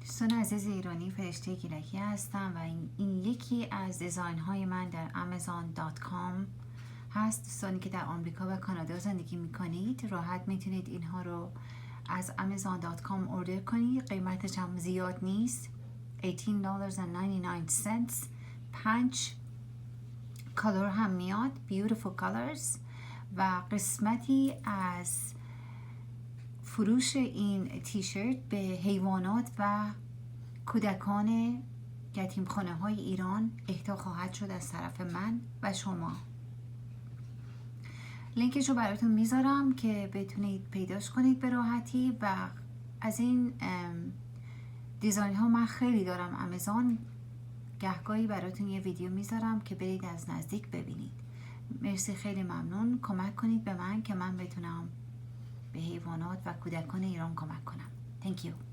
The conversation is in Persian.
دوستان عزیز ایرانی، فرشته گیلکی هستم و این یکی از دیزاین های من در amazon.com هست. دوستانی که در آمریکا و کانادا زندگی میکنید راحت میتونید اینها رو از amazon.com اوردر کنید. قیمتش هم زیاد نیست، $18.99. 5 کالر هم میاد، beautiful colors. و قسمتی از فروش این تیشرت به حیوانات و کودکان یتیمخانه های ایران اهدا خواهد شد از طرف من و شما. لینکش رو براتون میذارم که بتونید پیداش کنید به راحتی. و از این دیزاین ها من خیلی دارم آمازون، گهگاهی براتون یه ویدیو میذارم که برید از نزدیک ببینید. مرسی، خیلی ممنون. کمک کنید به من که من بتونم به حیوانات و کودکان ایران کمک کنم. Thank you.